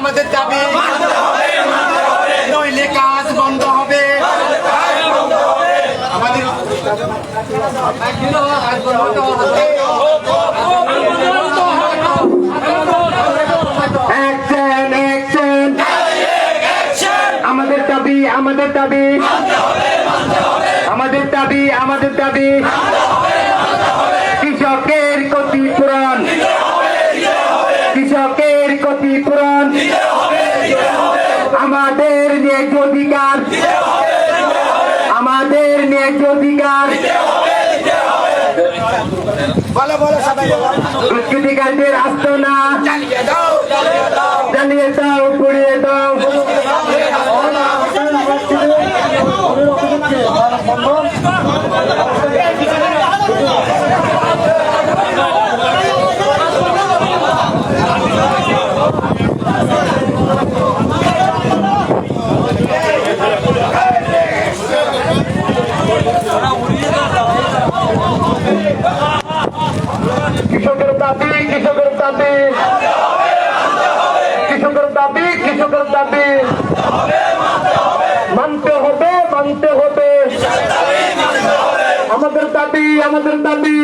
আমাদের দাবি নইলে কাজ বন্ধ হবে। আমাদের আমাদের দাবি আমাদের দাবি আমাদের দাবি আমাদের দাবি কৃষকের ক্ষতিপূরণ কৃষকের ক্ষতিপূরণ আমাদের ন্যায্য অধিকার আমাদের ন্যায্য অধিকার দুষ্কৃতিকারীদের আস্তানা জ্বালিয়ে দাও পুড়িয়ে দাও কৃষকের দাবি কৃষকের দাবি কৃষকের দাবি কৃষকের দাবি মানতে হবে মানতে হবে আমাদের দাবি আমাদের দাবি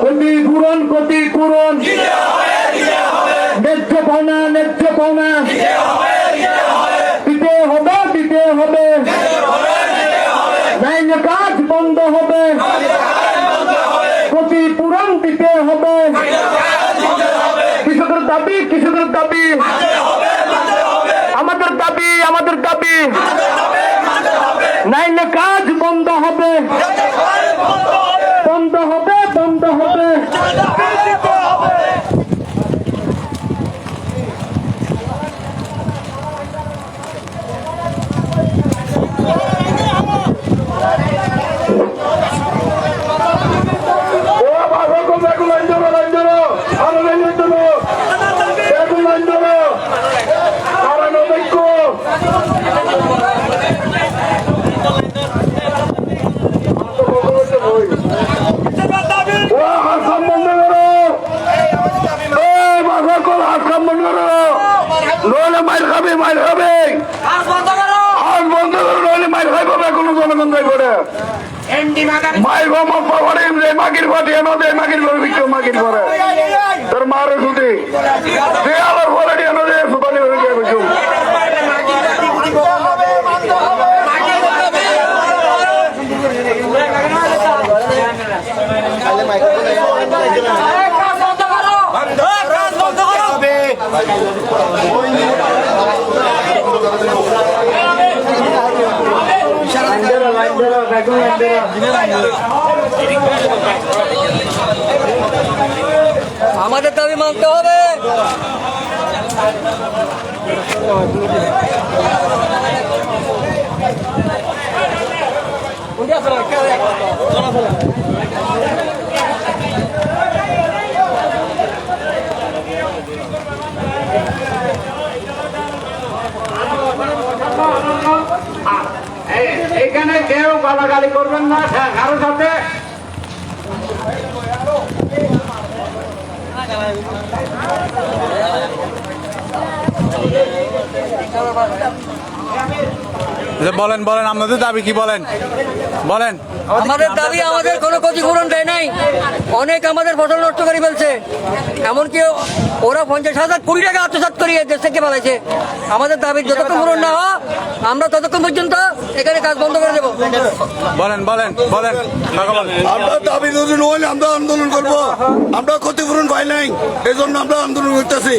ক্ষতিপূরণ ক্ষতিপূরণ ন্যায্য পাওনা ন্যায্য পাওনা দিতে হবে দিতে হবে নাইলে কাজ বন্ধ হবে ক্ষতিপূরণ দিতে হবে কৃষকের দাবি কৃষকের দাবি আমাদের দাবি আমাদের দাবি নাইলে কাজ বন্ধ হবে বন্ধ হবে বন্ধ হবে মাইল খাবে মাইল খাবে হাত বন্ধ করো নইলে মাইল খাইব না কোনো জনগণ যাই করে মাইল করে মাগির পাটি এনো দেয় মাগির করে বিক্রি মাগির করে তোর মারে ছুটি সে আবার ঘরে এনো দেয় সুপারি হয়ে যায় বুঝুন আমাদের দাবি মানতে হবে এখানে কেউ গালাগালি করবেন না কারো সাথে বলেন বলেন আপনাদের দাবি কি বলেন বলেন আমাদের দাবি আমাদের কোনো ক্ষতিপূরণ দেয় নাই অনেক আমাদের ফসল নষ্ট করে ফেলছে এমনকি ওরা 50,000 কোটি টাকা আত্মসাৎ করিয়ে দেশ থেকে পালাইছে আমাদের দাবি যতক্ষণ পূরণ না হয় আমরা ততক্ষণ পর্যন্ত এখানে কাজ বন্ধ করে দেবো বলেন বলেন বলেন আমরা দাবি যদি নইলে আমরা আন্দোলন করবো আমরা ক্ষতিপূরণ পাই নাই এই জন্য আমরা আন্দোলন করতেছি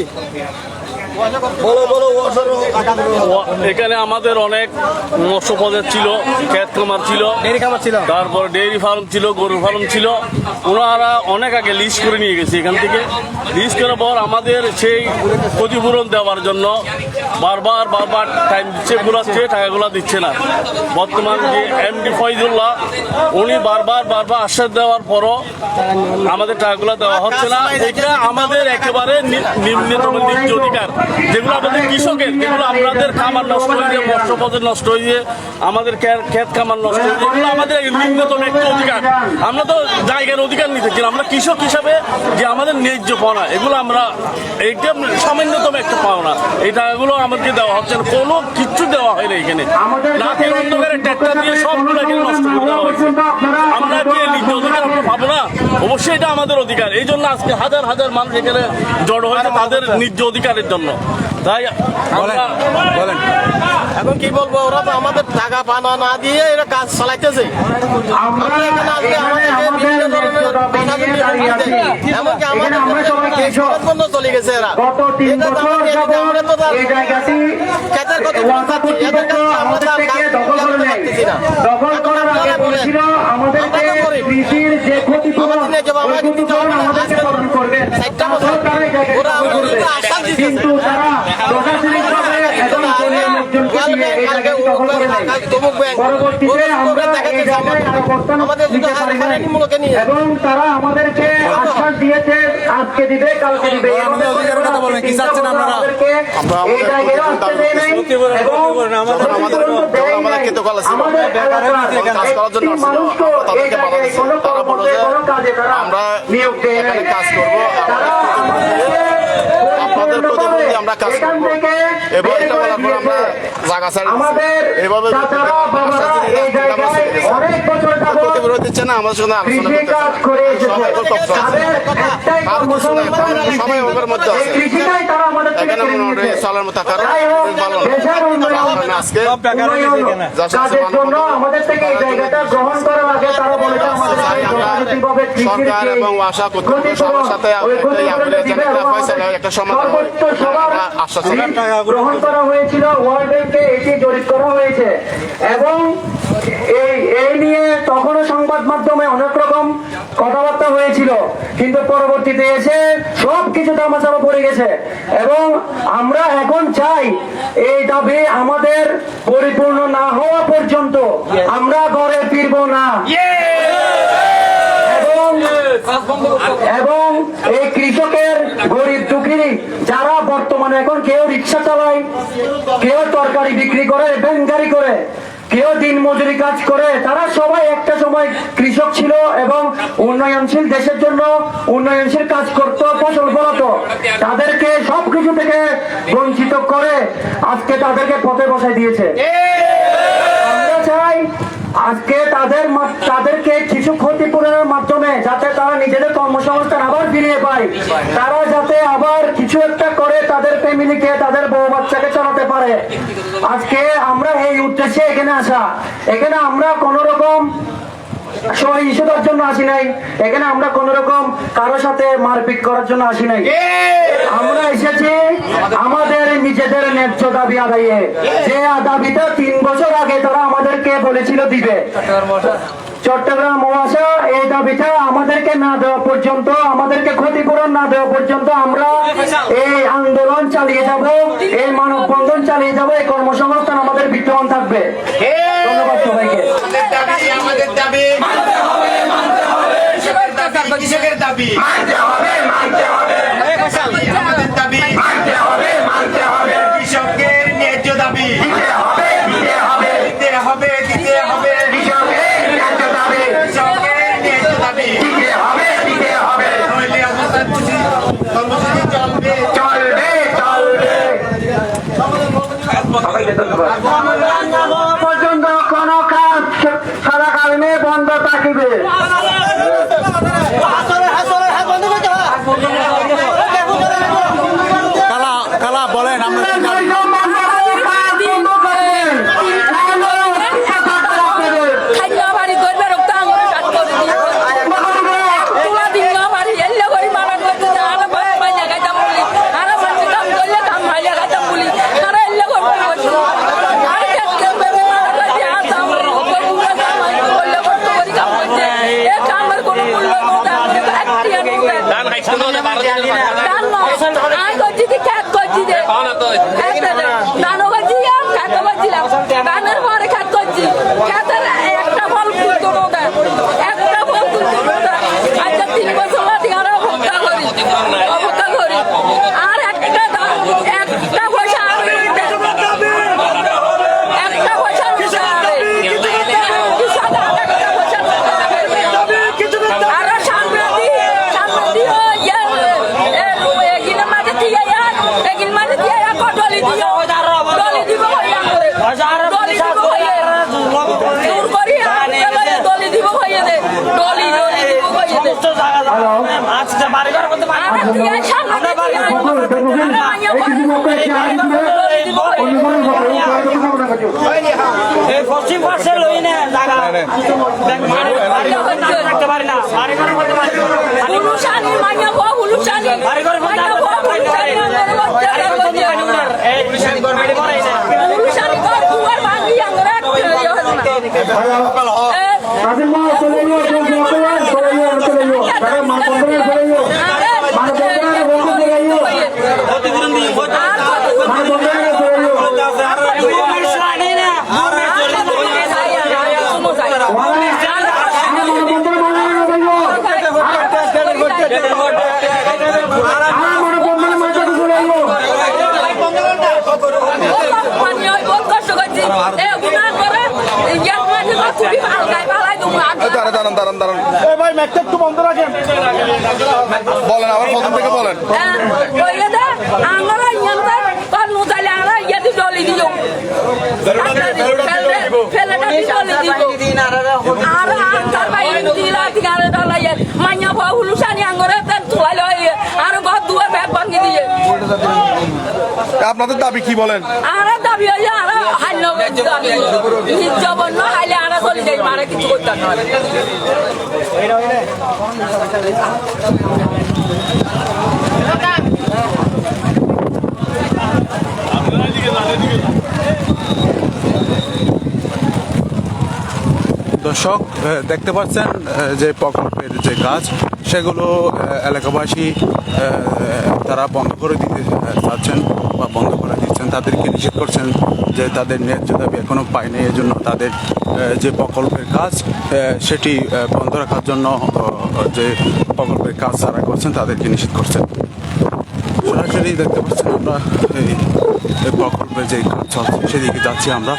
এখানে আমাদের অনেক মৎস্য পদের ছিল ক্ষেত খামার ছিল তারপর ডেইরি ফার্ম ছিল গরুর ফার্ম ছিল ওনারা অনেক আগে লিস্ট করে নিয়ে গেছে এখান থেকে লিস্ট করার পর আমাদের সেই ক্ষতিপূরণ দেওয়ার জন্য বারবার টাইম দিচ্ছে ঘুরাচ্ছে টাকাগুলো দিচ্ছে না বর্তমান যে এমডি ফয়জুল্লাহ উনি বারবার আশ্বাস দেওয়ার পরও আমাদের টাকাগুলো দেওয়া হচ্ছে না এটা আমাদের একেবারে নিম্নতম ন্যায্য অধিকার যেগুলো আমাদের কৃষকের, যেগুলো আপনাদের খামার নষ্ট হয়ে দিয়ে, মৎস্য পদের নষ্ট হয়ে দিয়ে, আমাদের ক্ষেত খামার নষ্ট হয়ে দিয়ে, এগুলো আমাদের ন্যূনতম একটা অধিকার। আমরা তো জায়গার অধিকার নিতে চাই, আমরা কৃষক হিসাবে যে আমাদের ন্যায্য পাওনা, এগুলো আমরা একদম সামান্যতম একটা পাওনা, এই টাকাগুলো আমাদেরকে দেওয়া হচ্ছে না, কোনো কিচ্ছু দেওয়া হয় না। এখানে রাতের অন্ধকারে ট্র্যাক্টর দিয়ে সবগুলো এখানে নষ্ট করে দেওয়া হয়েছে। আমরা কি ন্যায্য অধিকার আমরা পাবো না? অবশ্যই এটা আমাদের অধিকার। এই জন্য আজকে হাজার হাজার মানুষ এখানে জড়ো হয়েছে তাদের ন্যায্য অধিকারের জন্য। তাই বলেন এখন কি বলবো, ওরা তো আমাদের টাকা পানা না দিয়ে এরা কাজ চালাইতেছে। আমরা এখানে আসলে আমাদেরকে বিভিন্ন ধরনের বাধা দিচ্ছে। এমনকি আমাদের জন্য চলে গেছে এরা। এটা তো আমাদের আমরা তো তার ক্ষেতের কথা বলছি, এদের কাছে আমরা তার কাজ করতে পারতেছি না। দখল করার আগে বলেছিল আমাদেরকে কৃষির যে ক্ষতিপূরণ ওই ক্ষতিপূরণ আমাদেরকে প্রদান করবেন। সরকার এই জায়গায় কিন্তু তারা প্রশাসনিকভাবে এবং দলীয় লোকজনকে দিয়ে এই জায়গাটি দখল করে নেয়। পরবর্তীতে আমরা এই জায়গায় আর অবস্থান নিতে পারি নাই এবং তারা আমাদেরকে আশ্বাস দিয়েছে আজকে দিবে কালকে দিবে। আমাদের অধিকারের কথা বলেন, কি চাচ্ছেন আপনারা? এই জায়গায় আসতে দেয় নাই এবং আমাদের কাজ করার জন্য মানুষকে এই জায়গায় কোনো কর্মতে কোনো কাজে তারা নিয়োগ দেয় নাই। কাজ করবো আপনাদের প্রতিনিধি, আমরা কাজ করবো এবং এটা বলার পর আমরা জায়গা ছাড়ি এভাবে প্রতিবিরোধ দিচ্ছে না, আমাদের সঙ্গে সবাই ওদের মধ্যে আছে। এখানে মোটামুটি চলার মতো কারণ আজকে সরকার এবং আশা কর্তৃপক্ষের সাথে একটা সমাধান আশ্বাস গ্রহণ করা হয়েছিল। ওয়ার্ল্ড ব্যাংকে এটি জরিপ করা হয়েছে এবং এই নিয়ে তখনও সংবাদ মাধ্যমে অনেক রকম কথাবার্তা হয়েছিল, কিন্তু পরবর্তীতে এসে সবকিছু তামাশা পড়ে গেছে এবং আমরা এখন চাই এই দাবি আমাদের পরিপূর্ণ না হওয়া পর্যন্ত আমরা ঘরে ফিরব না এবং এই কৃষকের গরিব দুঃখী যারা বর্তমানে এখন কেউ রিক্সা চালায়, কেউ তরকারি বিক্রি করে, ব্যাংকারি করে, কেউ দিন মজুরি কাজ করে, তারা সবাই একটা সময় কৃষক ছিল এবং উন্নয়নশীল দেশের জন্য উন্নয়নশীল কাজ করতো, ফসল ফলাতো। তাদেরকে সবকিছু থেকে বঞ্চিত করে আজকে তাদেরকে পথে বসায় দিয়েছে। আমরা চাই আজকে তাদেরকে কিছু ক্ষতিপূরণের মাধ্যমে যাতে তারা নিজেদের কর্মসংস্থান আবার ফিরিয়ে পায়, তারা যাতে আবার কিছু একটা করে তাদের ফ্যামিলিকে, তাদের বউ বাচ্চাকে চালাতে পারে। আজকে আমরা এই উদ্দেশ্যে এখানে আসা। এখানে আমরা কোন রকম সহিংসতার জন্য আসি নাই, এখানে আমরা কোন রকম কারো সাথে মারপিট করার জন্য আসি নাই। আমরা এসেছি আমাদের নিজেদের ন্যায্য দাবি আদায়ে, যে দাবিটা 3 বছর আগে তারা আমাদেরকে বলেছিল দিবে। চট্টগ্রাম মহাশা এই দাবিটা আমাদেরকে না দেওয়া পর্যন্ত, আমাদেরকে ক্ষতিপূরণ না দেওয়া পর্যন্ত আমরা এই আন্দোলন চালিয়ে যাব, এই মানববন্ধন চালিয়ে যাব, এই কর্মসংস্থান আমাদের বিদ্যমান থাকবে। ধন্যবাদ সবাইকে। আমাদের দাবি মানতে হবে, মানতে হবে, কৃষকের দাবি মানতে হবে, মানতে হবে, আমাদের দাবি মানতে হবে, মানতে হবে, কৃষকের ন্যায্য দাবি দিতে হবে, দিতে হবে, দিতে হবে, দিতে হবে, কৃষকের ন্যায্য দাবি, কৃষকের ন্যায্য দাবি দিতে হবে, দিতে হবে, নইলে অবস্থান কর্মসূচি চলবে, চলবে, চলবে। পর্যন্ত কোন কাজ সারা কারণে বন্ধ থাকিবে। কালা বলেন আমরা কি দাবি? একটা দিয়ে এগিন মানে দিয়ে ডলি দিও ডলি দিব ভাইয়া ডলি দিব ভাইয়া দূর করি ডলি দিব ভাইয়া দে ডলি ডলি দিব ভাইয়া দে আচ্ছা বাড়ি ঘর করতে পারি আমরা দিয়ে সামনে এই পশ্চিম পাশে লই না জায়গা রাখতে পারি না বাড়ি ঘর করতে পারি হুলুশানি মাইয়া গো হুলুশানি বাড়ি ঘর করতে এই বিষয় গভর্নমেন্ট করে না হুলুশানি কর দুয়ার ভাঙি আমরা ক্ষতিপূরণ দিয়ে দাঁড়ান ভাই ম্যাকটা একটু বন্ধ রাখেন বলেন আবার প্রথম থেকে বলেন মাইয়া ভা হুলুসানি আঙ্গরে চলাই আর ঘর দুয়ার ব্যাগ ভাঙি দিয়ে আপনাদের দাবি কি বলেন আর দাবি হইয়া আর হাইল দাবি জবন না হাইলে আর চলে যাই মারা কিছু করতে না দর্শক দেখতে পাচ্ছেন যে প্রকল্পের যে কাজ সেগুলো এলাকাবাসী তারা বন্ধ করে দিতে চাচ্ছেন বা বন্ধ করে দিচ্ছেন, তাদেরকে নিষেধ করছেন যে তাদের ন্যায্য দাবি এখনও পায়নি, এই জন্য তাদের যে প্রকল্পের কাজ সেটি বন্ধ রাখার জন্য যে প্রকল্পের কাজ তারা করছেন তাদেরকে নিষেধ করছেন। সরাসরি দেখতে পাচ্ছেন আমরা এই প্রকল্পের যে কাজ চলছে সেদিকে যাচ্ছি, আমরা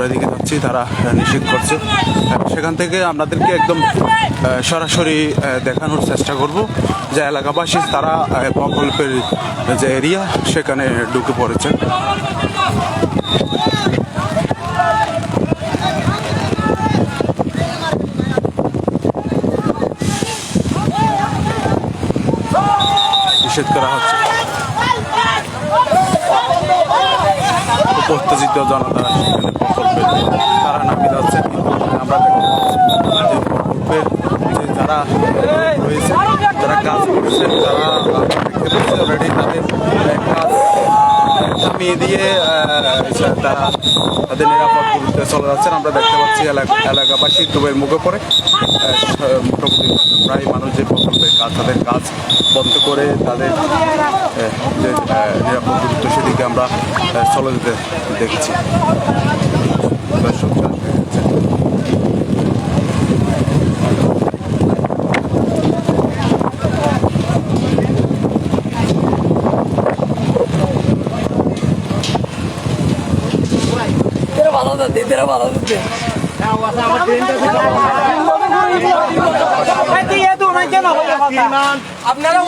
এদিকে যাচ্ছি, তারা নিষেধ করছে। সেখান থেকে আপনাদেরকে একদম সরাসরি দেখানোর চেষ্টা করব যে এলাকাবাসী তারা প্রকল্পের যে এরিয়া সেখানে ঢুকে পড়েছে। নিষেধ করা হচ্ছে। উত্তেজিত জনতা সেখানে প্রকল্পের তারা নামে যাচ্ছে, কিন্তু আমরা দেখতে পাচ্ছি যে প্রকল্পের যে যারা রয়েছে, যারা কাজ করছেন, তারা দেখতে পাচ্ছি অলরেডি তাদের কাজ থামিয়ে দিয়ে তারা তাদের নিরাপদ দূরত্বে চলে যাচ্ছেন। আমরা দেখতে পাচ্ছি এলাকাবাসী ডুবের মুখে পড়ে মোটামুটি প্রায় মানুষ যে প্রকল্পের কাজ তাদের কাজ বন্ধ করে তাদের যে নিরাপদ দূরত্ব সেদিকে আমরা চলে যেতে দেখেছি। দর্শক আপনারা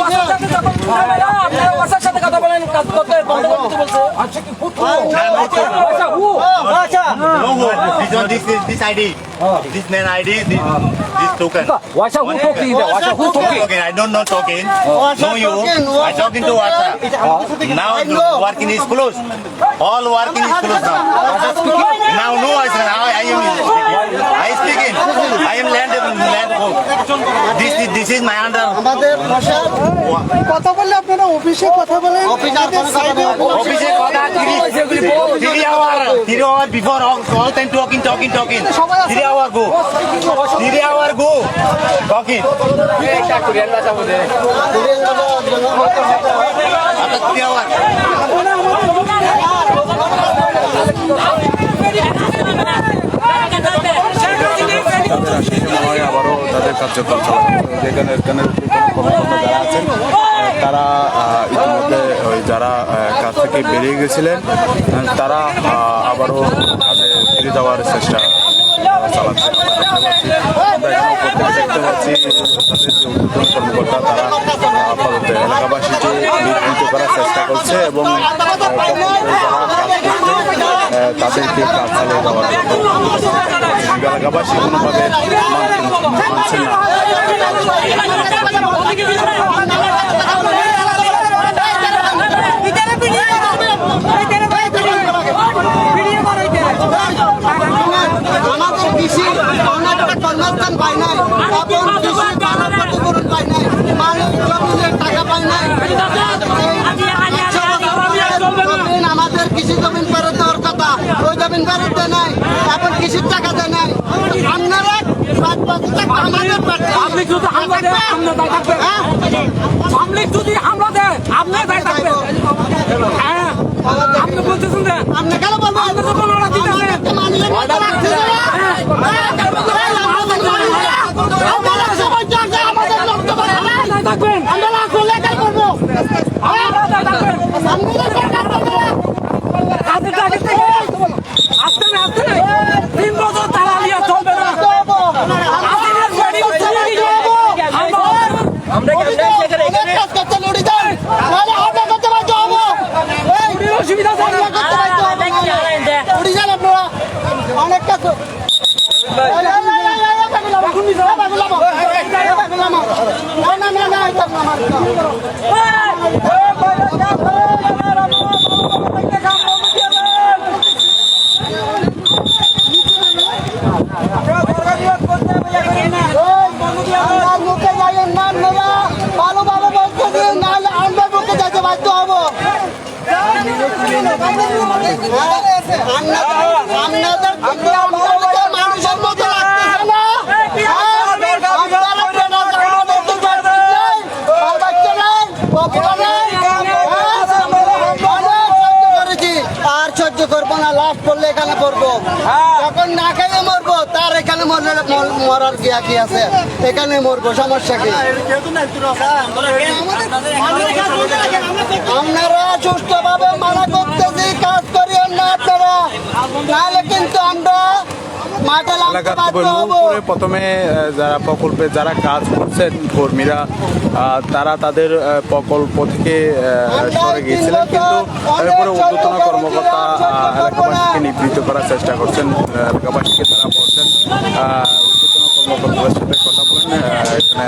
ওয়াসার সাথে কথা বলেন, কাজ করতে বন্ধ করতে বলছে। আচ্ছা কি This ID, this man ID, this token. Wasa who talking? Wasa who talking? Token, I don't know token. No you. I talking to WhatsApp. Now working is closed. All working is closed now. Now no I am speaking. I am land. This is my under. কথা বললে আপনারা অফিসে কথা বলেন, অফিসে কথা 3 hour before all time talking. 3 hour go. 3 hour go. Talking. After 3 hour. আবারও তাদের কার্যক্রম চালানো যেখানে যারা আছেন তারা ইতিমধ্যে ওই যারা কাজ থেকে বেরিয়ে গেছিলেন তারা আবারও কাজে ফিরে যাওয়ার চেষ্টা চালাচ্ছে। দেখতে পাচ্ছি তাদের যে উদ্বোধন কর্মকর্তা তারা আপাতত এলাকাবাসীকে বিভ্রান্ত করার চেষ্টা হচ্ছে এবং তাদেরকে কাজ চালিয়ে দেওয়ার জন্য এলাকাবাসী কোনোভাবে মানছেন না। আমাদের কৃষি অনেকটা কর্মস্থান পায় নাই এবং কৃষি ক্ষতিপূরণ পায় নাই, মানুষ জমিনের টাকা পায় নাই। আমাদের কৃষি জমিন ফেরত দেওয়ার কথা, ওই জমিন ফেরত দেয় নাই, এখন কৃষির টাকা দেয় নাই। আপনারা আপনি যদি হামলা দেয় আপনি দায় থাকবেন, পাবলিক যদি হামলা দেয় আপনি দায় থাকবেন। হ্যাঁ আপনি বলতেছেন যে আপনি কেন বলবো আপনি তো কোনো রাখি থাকবেন আসতে না 3 বছর তারা নিয়ে চলবে না। অসুবিধা অনেক কাজ ভালোভাবে বলতে দিয়ে নাহলে আমরা বুকে যাইতে বাধ্য হবো। মানুষের মতো লাগতেছে না। আর সহ্য করবো না, লাভ করলে এখানে পড়বো, যখন না খেয়ে মরবো তার এখানে মরলে মরার গিয়া কি আছে, এখানে মরবো, সমস্যা কি? আপনারা সুস্থভাবে মানা করতেছি, কাজ করিয়েন না আপনারা, নাহলে কিন্তু আমরা মাঠে নামতে বাধ্য হবো। প্রথমে যারা প্রকল্পে যারা কাজ করছেন কর্মীরা তারা তাদের প্রকল্প থেকে সরে গিয়েছিলেন, কিন্তু এরপরে ঊর্ধ্বতন কর্মকর্তা এলাকাবাসীকে নিবৃত্ত করার চেষ্টা করছেন। এলাকাবাসীকে তারা বলছেন ঊর্ধ্বতন কর্মকর্তাদের সাথে কথা বলেন, এখানে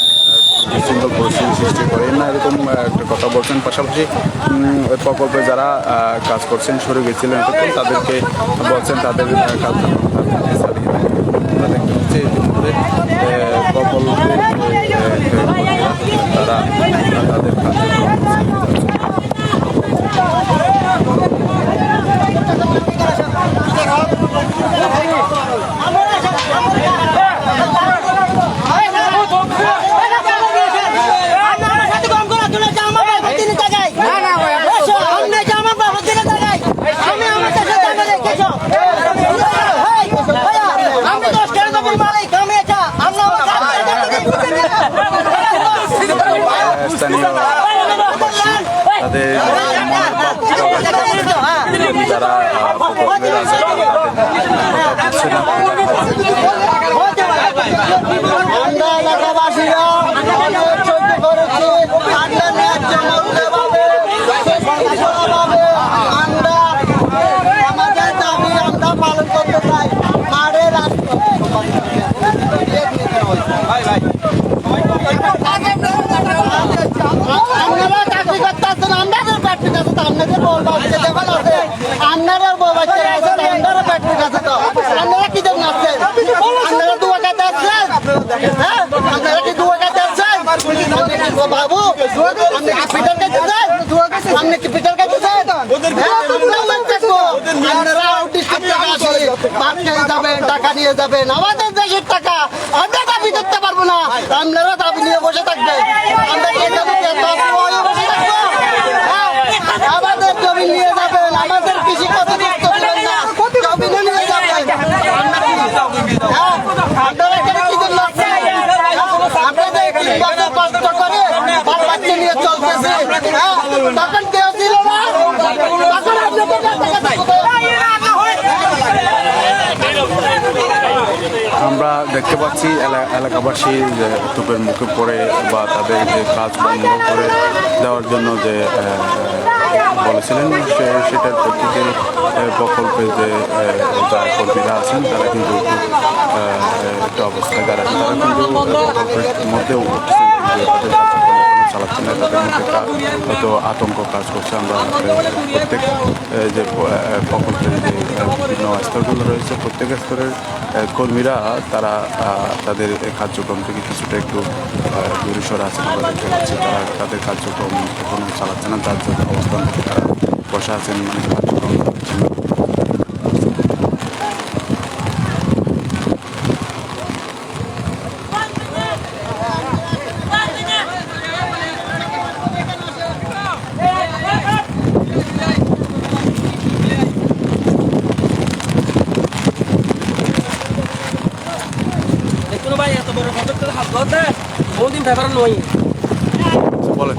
বিশৃঙ্খল পরিস্থিতি সৃষ্টি করেন না, এরকম একটা কথা বলছেন। পাশাপাশি প্রকল্পে যারা কাজ করছেন সরে গেছিলেন এতক্ষণ তাদেরকে বলছেন তাদের কাজ আমরা দেখতে পাচ্ছি ইতিমধ্যে প্রকল্পে তারা তাদের কাজে স্থানীয় তাদের যারা আমরা এলাকাবাসীরা সহ্য করেছি, আমরা আমাদের দাবি আমরা পালন করতে চাই। মাঠের আপনারা চাকরি করতে আসছেন, আমাদের প্রার্থী কাছে তো আপনাদের বল বাচ্চা যখন আছে, আপনারা বল বাচ্চা আছে, আপনারা প্রার্থী কাছে তো আপনারা কি জন্য আসছেন? আপনারা দুয়া কাছে আসছেন, হ্যাঁ আপনারা কি দুয়া কাছে আসছেন? বাবু আপনি কি পিটার কাছে যান? আপনি কি পিটার কাছে যান? আপনারা যাবেন, টাকা নিয়ে যাবেন, আমাদের দেশের টাকা আমরা দাবি করতে পারবো না, আপনারা দাবি নিয়ে বসে থাকবেন। আমরা বসে থাকবো, আমাদের জমি নিয়ে যাবেন, আমাদের কৃষি ক্ষতিগ্রস্ত করবেন না, জমি নিয়ে যাবেন। আপনারা এখানে কি জন্য আসছেন? আপনাদের 3 বছর কষ্ট করে বাল বাচ্চা নিয়ে চলতেছে, তখন কেউ ছিল না, তখন আপনাদের আমরা দেখতে পাচ্ছি এলাকাবাসী যে তোপের মুখে পড়ে বা তাদের যে কাজ বন্ধ করে দেওয়ার জন্য যে বলেছিলেন সেটার প্রেক্ষিতে প্রকল্পে যে যারা কর্মীরা আছেন তারা কিন্তু একটা অবস্থায় দাঁড়ান, তারা কিন্তু প্রকল্পের মধ্যেও চালাচ্ছেন না, তাদের মধ্যে একটা হয়তো আতঙ্ক কাজ করছে। আমরা প্রত্যেক যে প্রকল্পের যে বিভিন্ন স্তরগুলো রয়েছে প্রত্যেক স্তরের কর্মীরা তারা তাদের কার্যক্রম থেকে কিছুটা একটু দূরে সরে আছেন। আমরা দেখতে পাচ্ছি তারা তাদের কার্যক্রম এখনো চালাচ্ছে না, যার যার অবস্থান থেকে তারা বসে আছেন, কার্যক্রম চালাচ্ছেন। ভাই এত বড় প্রজেক্টের হাত ধরতে বহুদিন ফেভার নয় বলেন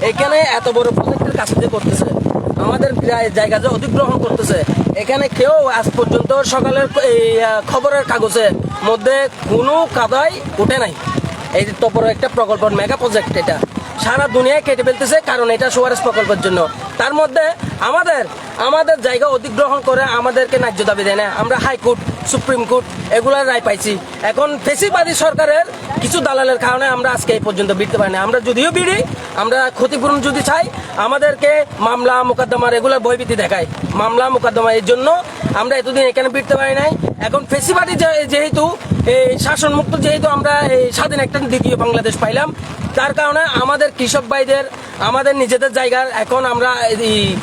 এখানে এত বড় প্রজেক্টের কাছে যে করতেছে, আমাদের জায়গা যে অধিগ্রহণ করতেছে, এখানে কেউ আজ পর্যন্ত সকালের এই খবরের কাগজের মধ্যে কোনো কাদাই উঠে নাই। এই তো বড় একটা প্রকল্প, মেগা প্রজেক্ট, এটা সারা দুনিয়ায় কেটে ফেলতেছে, কারণ এটা সুয়ারেজ প্রকল্পের জন্য। তার মধ্যে আমাদের জায়গা অধিগ্রহণ করে আমাদেরকে ন্যায্য দাবি দেয় না। আমরা হাইকোর্ট, সুপ্রিম কোর্ট এগুলার রায় পাইছি। এখন ফেসিবাদী সরকারের কিছু দালালের কারণে আমরা আজকে এই পর্যন্ত বিড়তে পারি না। আমরা যদিও বিড়ি, আমরা ক্ষতিপূরণ যদি চাই, আমাদেরকে মামলা মোকদ্দমা রেগুলার ভয়ভীতি দেখায়, মামলা মোকদ্দমা। এর জন্য আমরা এতদিন এখানে বিড়তে পারি নাই। এখন ফেসিবাদী যেহেতু এই শাসনমুক্ত, যেহেতু আমরা এই স্বাধীন একটা দ্বিতীয় বাংলাদেশ পাইলাম, তার কারণে আমাদের কৃষক ভাইদের, আমাদের নিজেদের জায়গার এখন আমরা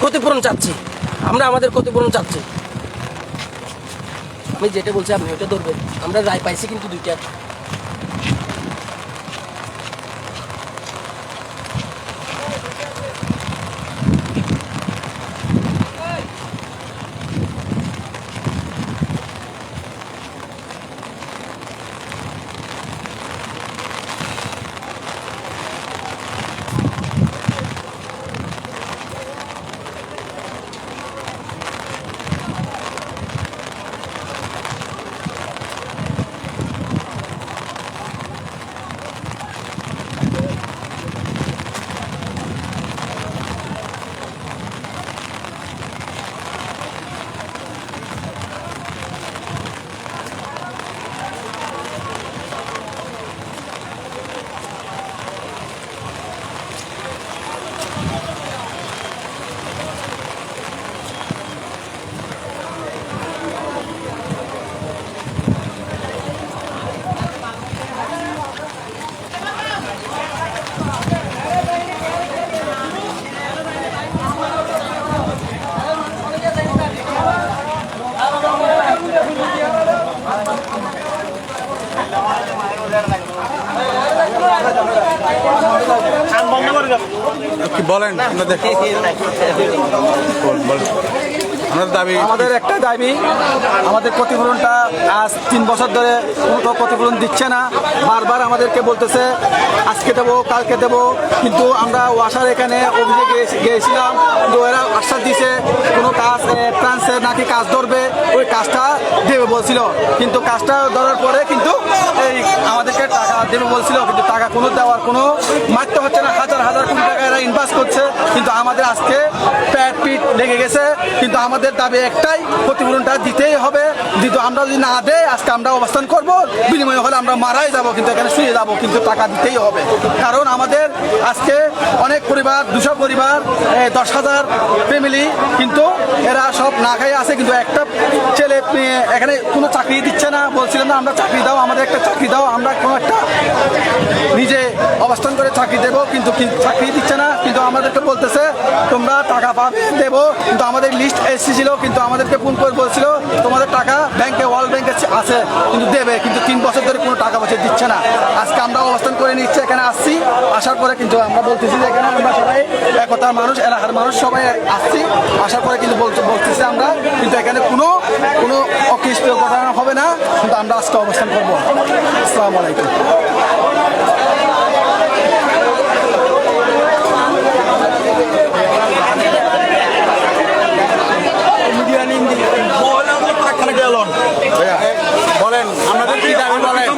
ক্ষতিপূরণ চাচ্ছি। আমরা আমাদের ক্ষতিপূরণ চাচ্ছি। আমি যেটা বলছি আপনি ওটা ধরবেন। আমরা রায় পাইছি কিন্তু দুইটা। কি বলেন আপনাদের দাবি? আমাদের একটা দাবি, আমাদের ক্ষতিপূরণটা আজ 3 বছর ধরে কোনো ক্ষতিপূরণ দিচ্ছে না। বারবার আমাদেরকে বলতেছে আজকে দেবো, কালকে দেবো, কিন্তু আমরা ওয়াসার এখানে অভিযোগে গিয়েছিলাম, কিন্তু এরা আশ্বাস দিয়েছে কোনো কাজ ট্রান্সের নাকি কাজ ধরবে, ওই কাজটা দেবে বলছিল, কিন্তু কাজটা ধরার পরে কিন্তু এই আমাদেরকে টাকা দেবে বলছিল, কিন্তু টাকা কোনো দেওয়ার কোনো মারতে হচ্ছে না। হাজার হাজার কোটি টাকা এরা ইনভেস্ট করছে, কিন্তু আমাদের আজকে প্যাট পিট লেগে গেছে। কিন্তু আমাদের দাবি একটাই, ক্ষতিপূরণটা দিতেই হবে। কিন্তু আমরা যদি না দেয়, আজকে আমরা অবস্থান করব, বিনিময় হলে আমরা মারাই যাব, কিন্তু এখানে শুয়ে যাব, কিন্তু টাকা দিতেই হবে। কারণ আমাদের আজকে অনেক পরিবার, 200 পরিবার, 10,000 ফ্যামিলি, কিন্তু এরা সব না খাই আছে। কিন্তু একটা ছেলে এখানে কোনো চাকরি দিচ্ছে না, বলছিলাম না আমরা চাকরি দাও, আমাদের একটা চাকরি দাও, আমরা কোনো একটা নিজে অবস্থান করে চাকরি দেবো, কিন্তু চাকরি দিচ্ছে না। কিন্তু আমাদেরকে বলতেছে তোমরা টাকা পাবে, দেবো, কিন্তু আমাদের লিস্ট এসেছিল, কিন্তু আমাদেরকে ফোন করে বলছিল তোমাদের টাকা ব্যাংকে, ওয়ার্ল্ড ব্যাংকে আছে, কিন্তু দেবে, কিন্তু 3 বছর ধরে কোনো টাকা পয়সা দিচ্ছে না। আজকে আমরা অবস্থান করে নিচ্ছি, এখানে আসছি, আসার পরে কিন্তু আমরা বলতেছি যে এখানে আমরা সবাই একতার মানুষ, এলাকার মানুষ সবাই আসছি, আসার পরে কিন্তু বলতেছি আমরা, কিন্তু এখানে কোনো অকৃষ্ট ঘটনা হবে না, কিন্তু আমরা আজকে অবস্থান করবো। আসসালামু আলাইকুম। বলেন আপনাদের কি দাবি বলেন?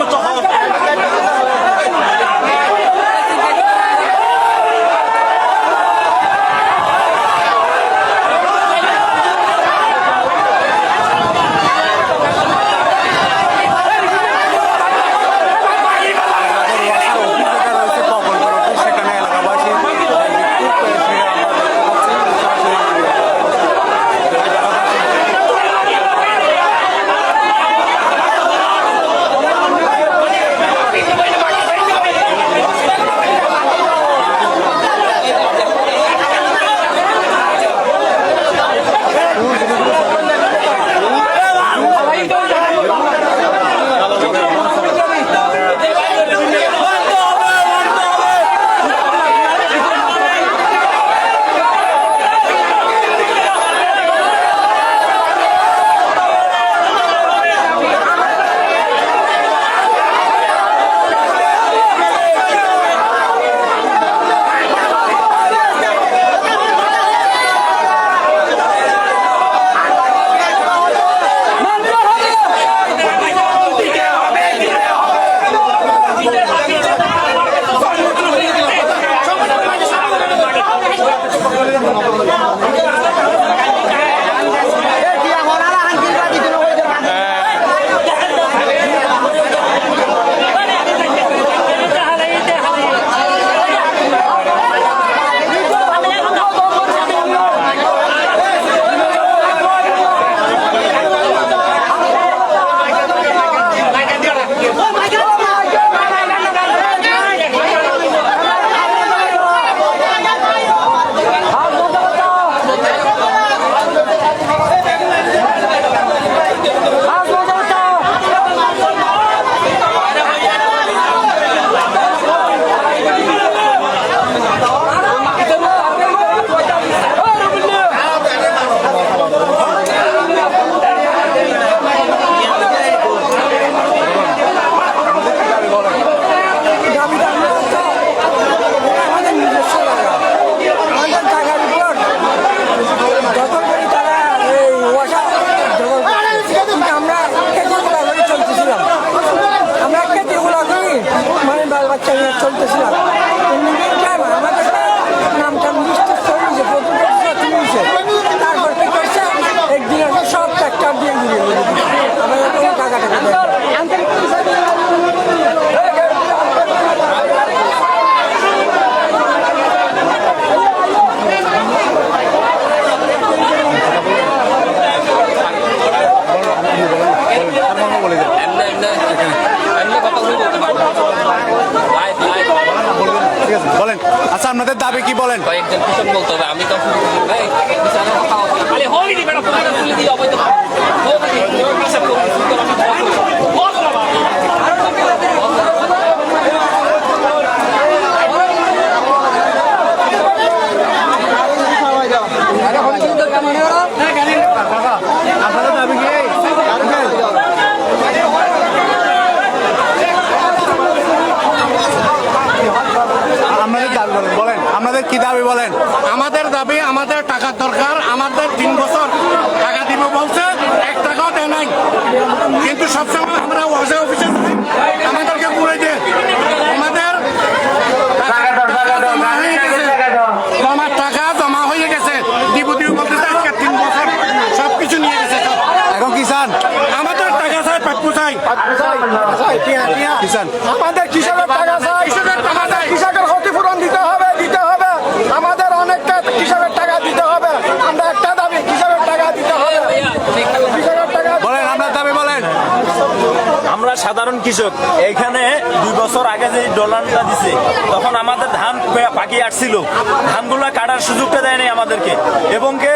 আপনাদের দাবি কি বলেন? কয়েকজন কৃষক বলতে হবে, আমি তো খালি হয়ে দিবে না, তোমাকে তুলে দিয়ে অবৈধ আপনাদের দাবি কি? আপনাদের দাবি বলেন, আপনাদের কি দাবি বলেন? আমাদের দাবি, আমাদের টাকার দরকার। আমাদের 3 বছর টাকা দিব বলছে, 1 টাকাও দেয় নাই। কিন্তু সবসময় আমরা ওয়াসা অফিসে আমাদেরকে ঘুরে দিয়ে আমাদের আমার টাকা জমা হয়ে গেছে। দিব বলতেছে আজকে 3 বছর সবকিছু নিয়ে গেছে। এখন কি চান? আমাদের টাকা চাই, পাপ্পু চাই। কি চান? আমাদের কৃষকের টাকা চাই, কৃষকের ক্ষতিপূরণ দিতে হবে। আমাদের অনেকটা কৃষকের টাকা দিতে হবে। আমরা একটা দাবি, কৃষকের টাকা দিতে হবে। কৃষকের টাকা বলেন, আপনার দাবি বলেন। আমরা সাধারণ কৃষক। এইখানে 2 বছর আগে যে ডলারটা দিছে, তখন আমাদের ধান পাকি আসছিল, ধানগুলো কাটার সুযোগটা দেয় নাই আমাদেরকে, এবং কে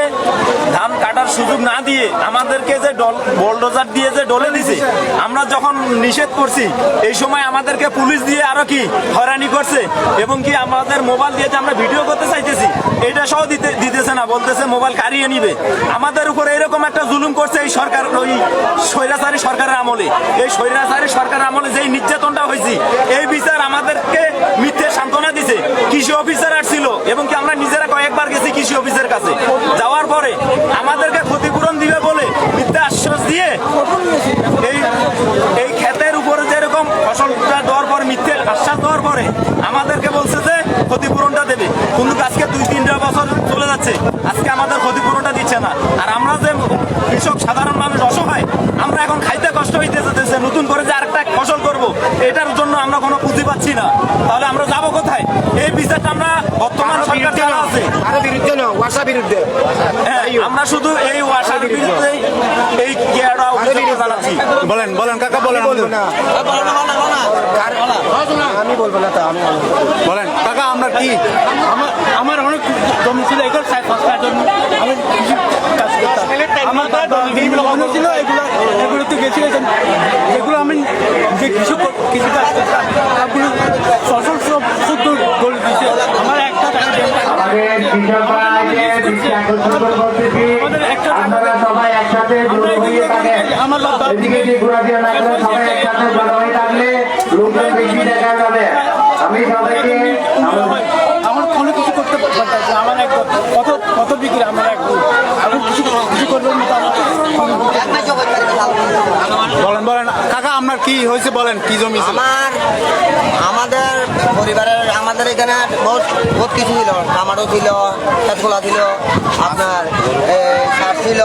ধান কাটার সুযোগ না দিয়ে আমাদেরকে যে বোলডোজার দিয়ে যে ডলে দিছে, আমরা যখন নিষেধ করছি এই সময় আমাদেরকে পুলিশ দিয়ে আরো কি হয়রানি করছে, এবং কি আমাদের মোবাইল দিয়ে যে আমরা ভিডিও করতে চাইতেছি এটা সহ দিতেছে না, বলতেছে মোবাইল কারিয়ে নিবে। আমাদের উপর এরকম একটা জুলুম করছে এই সরকার, ওই স্বৈরাচারী সরকারের আমলে। এই স্বৈরাচারী সরকারের আমলে যেই নির্যাতনটা হয়েছে, এই বিচার আমাদেরকে মিথ্যে সান্ত্বনা দিছে। কৃষি অফিসার আসছিল, এবং কি আমরা নিজেরা কয়েকবার গেছি কৃষি অফিসের কাছে। যাওয়ার পরে আমাদেরকে ক্ষতিপূরণ দিবে বলে মিথ্যা আশ্বাস দিয়ে এই ক্ষেতের উপরে যেরকম ফসলটা দেওয়ার পর মিথ্যে আশ্বাস দেওয়ার পরে আমাদেরকে বলছে যে ক্ষতিপূরণটা দেবে। কিন্তু আজকে 2-3 বছর চলে যাচ্ছে, আজকে আমাদের ক্ষতিপূরণটা দিচ্ছে না। আর আমরা যে কৃষক সাধারণ মানুষ অসহায়, আমরা এখন খাইতে কষ্ট হইতে যেতেছে, নতুন করে যে আরেকটা ফসল করব এটার জন্য আমরা কোনো পুঁজি পাচ্ছি না। তাহলে আমরা যাব কোথায়? এই বিচারটা আমরা বর্তমান সরকার যারা আছে, বিরুদ্ধে না, ওয়াসা বিরুদ্ধে। হ্যাঁ, আমরা শুধু এই ওয়াসার বিরুদ্ধে এই কেয়ারটা অভিযোগ জানাচ্ছি। বলেন বলেন কাকা, বলেন আমি বলবো না, তা আমি বলেন কাকা, আমরা কি? আমার অনেক জমি ছিল, এগুলো জন্য আমি কৃষি কাজ করতাম। আমার বিভিন্ন জমি ছিল, এগুলোতে গেছিলেন, যেগুলো আমি যে কৃষি কাজ করতাম সবগুলো ফসল সব শুদ্ধ গড়ে দিচ্ছে। আমার একটা টাকা আমাদের কৃষক ভাইদের দৃষ্টি আকর্ষণ করে বলতেছি, আপনারা সবাই একসাথে জড়ো হয়ে থাকেন। এদিকে যে ঘোরাফেরা না করে সবাই একসাথে জড়ো হয়ে থাকলে লোকজন বেশি দেখা যাবে। আমি সবাইকে আমার কোনো কিছু করতে পারতাম। আমার এক কত বিক্রি, আমার এক এখন কিছু করবেন না। বলেন বলেন কাকা, আপনার কি হয়েছে বলেন, কি জমি ছিল? আমাদের পরিবারের, আমাদের এখানে বহুত কিছু ছিল। আমারও ছিল, খেতখোলা ছিল, আপনার সার ছিল,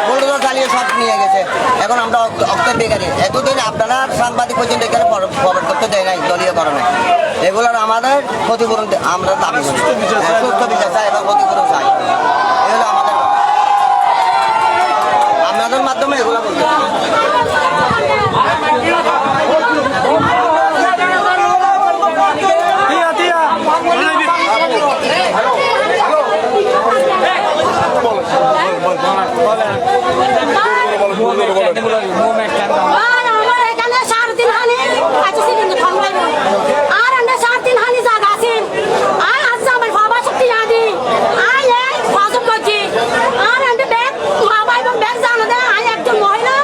বোল্ডোজার চালিয়ে সব নিয়ে গেছে। এখন আমরা অক্টের বেকারি। এতদিন আপনারা সাংবাদিক পর্যন্ত এখানে খবর করতে দেয় নাই দলীয় কারণে। এগুলোর আমাদের ক্ষতিপূরণ আমরা দাবি করি, সুস্থ বিচার চাই এবং ক্ষতিপূরণ চাই। এগুলো আমাদের, আপনাদের মাধ্যমে এগুলো বলতে আমার এখানে 3.5 হানি আছে, কিন্তু থামলাই না। আর আমরা 3.5 হানি জায়গা আছে। আর আজ আমার বাবা শক্তি আদি আই এই ফসল করছি। আর আমরা ব্যাগ মা ভাই ব্যাগ জানো দেয়। আই একজন মহিলা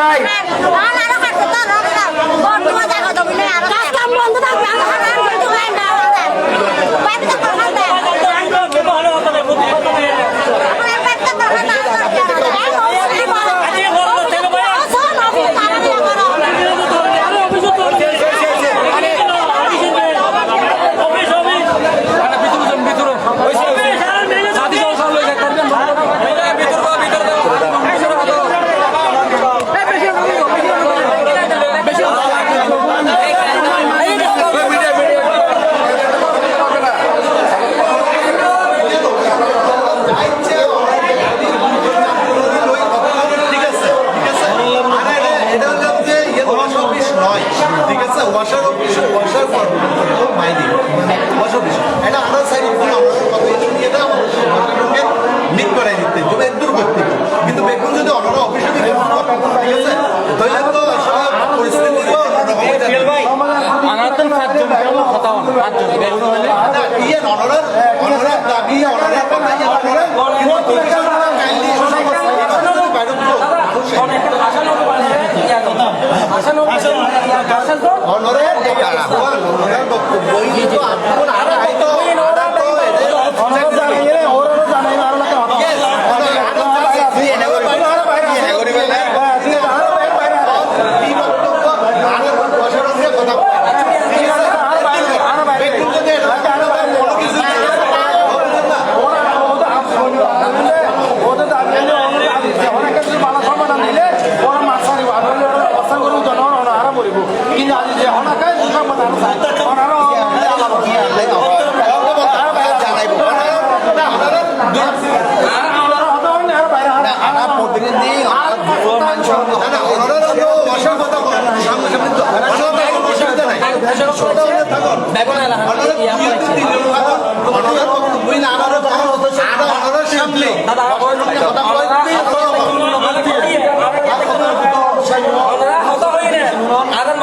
ভাই কিন্তু বেগুন যদি অন্য অফিসে ঠিক আছে তাহলে তো পরিস্থিতি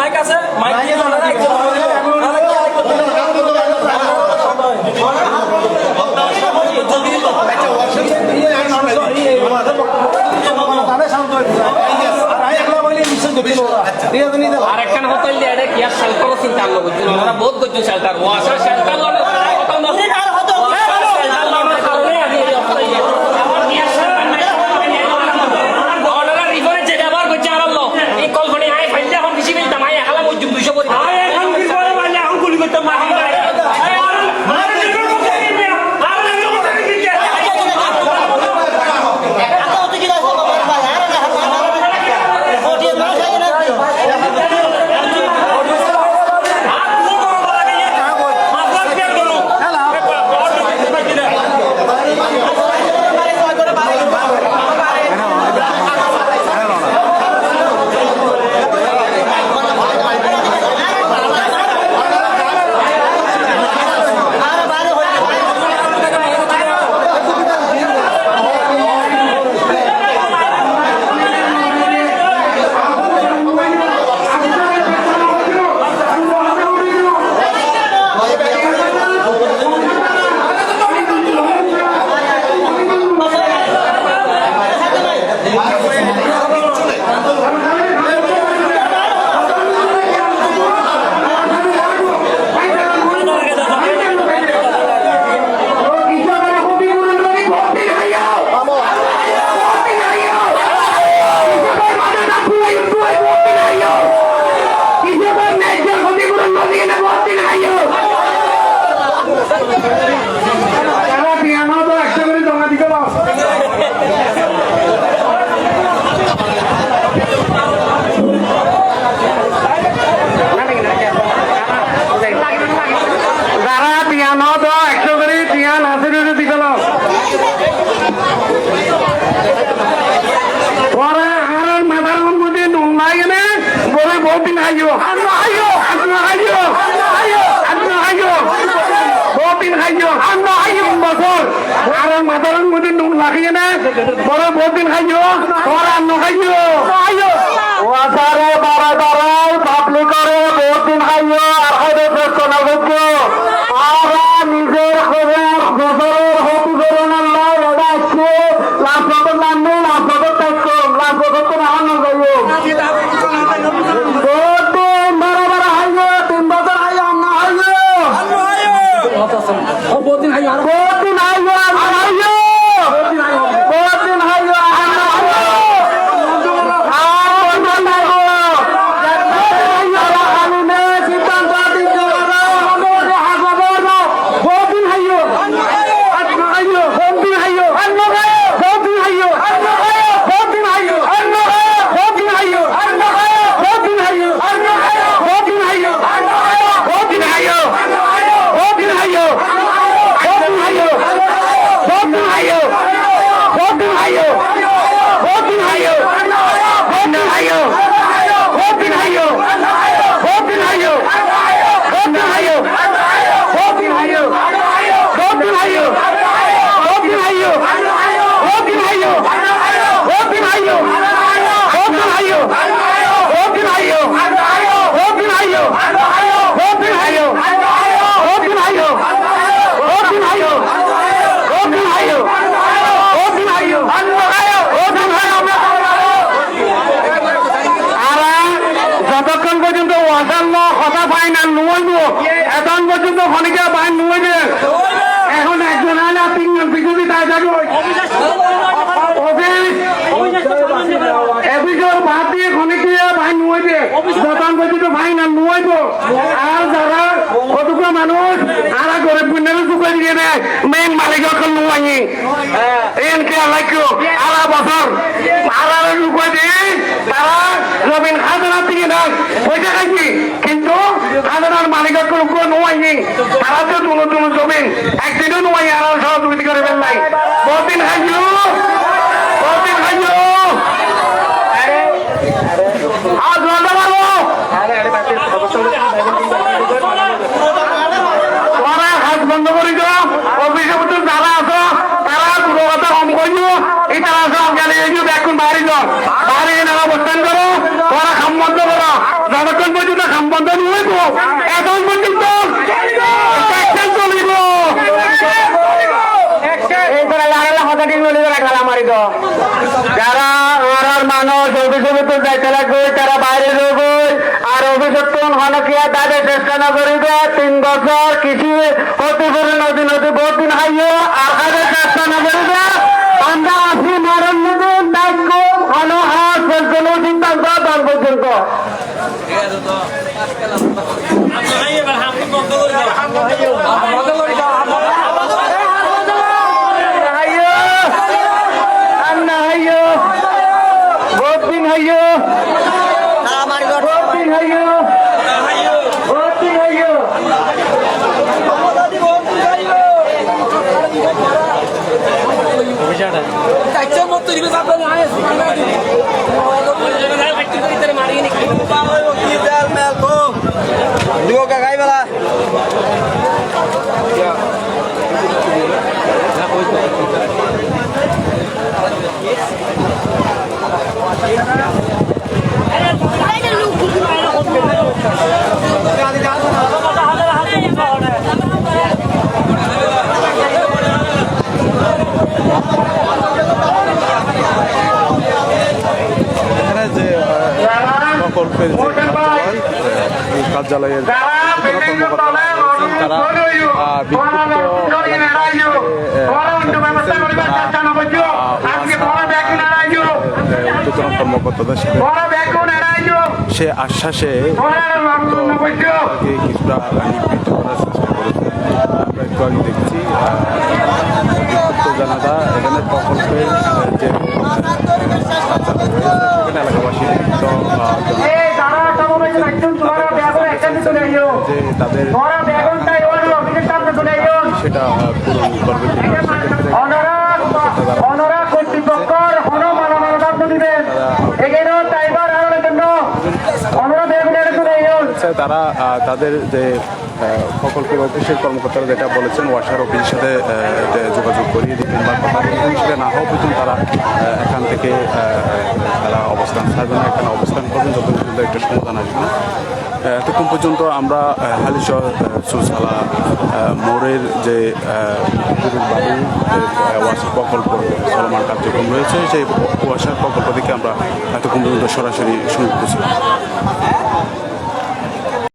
মাইক আছে মাইক আরেকখান হোটেল দিয়ে এটা কি আর শেল্টারও চিন্তা করছিল আমরা বহুত করছি শেল্টার ওয়াশার শেল্টার মাথার মধ্যে নুন লাগিয়ে না বড় বহুত দিন খাইও তোমার অন্ন খাইও ওয়াসারে বারা বারাই পাপলি করে বহুত দিন খাইও আর খাইতে চেষ্ট না করছো আমরা নিজের খবর গোসলের হতু করুন আল্লাহ এটা আসছে লাভ নাম নেই লাভ থাকছো লাভ তো না যাইও তো খনিকা বাইন নুয়ে এখন একজন আলে আর তিনজন পিছনে তাই থাকবে অভিযোগ বাদ দিয়ে খনিকা বাইন নুয়ে যতন পর্যন্ত ভাই না নুয়াইব আর যারা কতগুলো মানুষ আর গরিব গুন্ডারে চুকাই দিয়ে দেয় মেন মালিক নুয়াই এনকে লাইকো আড়া বছর আড়া চুকাই দিয়ে তারা জমিন খাজনা থেকে না পয়সা খাইছি কিন্তু খাজনার মালিক নুয়াইনি তারা তো দুনো দুনো জমিন একদিনও নুয়াই আর সহযোগিতা করে ফেল নাই বহুদিন খাইছিল বহুদিন খাইছিল আর জলটা পারবো হাত বন্ধ করি তো অফিসে যারা আছো তারা পুরো কথা কম করিও এই তারা আছো আমি এখন বাইরে যাও বাইরে নামা অবস্থান করো তোরা খাম বন্ধ করো যতক্ষণ পর্যন্ত খাম বন্ধ নইব এখন পর্যন্ত চলিব যারা ওনার মানুষ অভিযোগ যাইতে লাগবে তারা বাইরে যাবে আর অভিযোগ হনকিয়া তাদের চেষ্টা না করিবে 3 বছর কৃষি ক্ষতিপূরণ নদী নদী বহুত দিন হাইও আর তাদের চেষ্টা না করিবে আমরা আসি মরণ নদী দায়িত্ব ঘন হাত ফেলছিল সিদ্ধান্ত দল পর্যন্ত এখানে যে প্রকল্পের যে কার্যালয় এই কার্যালয়ের কর্মকর্তারা রয়েছেন তারা কর্মকর্তাদের সাথে সে আশ্বাসে কিছুটা নিবৃত্ত করার চেষ্টা করেছে। আমরা একটু আগে দেখছি বিক্ষুব্ধ জনতা এখানে প্রকল্পের যে সেখানে এলাকাবাসী যে তাদের সেটা পূরণ করবে তারা তাদের যে প্রকল্পের অফিসের কর্মকর্তারা যেটা বলেছেন ওয়াসার অফিসের সাথে যোগাযোগ করিয়ে দিতেন বা কথা বলতেন সেটা না হওয়া পর্যন্ত তারা এখান থেকে তারা অবস্থান ছাড়বেন না, এখানে অবস্থান করবেন যত পর্যন্ত একটা সমাধান আসবে না। এতক্ষণ পর্যন্ত আমরা হালিশহর সুরসালা মোড়ের যে বাবু ওয়াসার প্রকল্প চলমান কার্যক্রম রয়েছে সেই ওয়াসার প্রকল্প থেকে আমরা এতক্ষণ পর্যন্ত সরাসরি সংযুক্ত ছিলাম।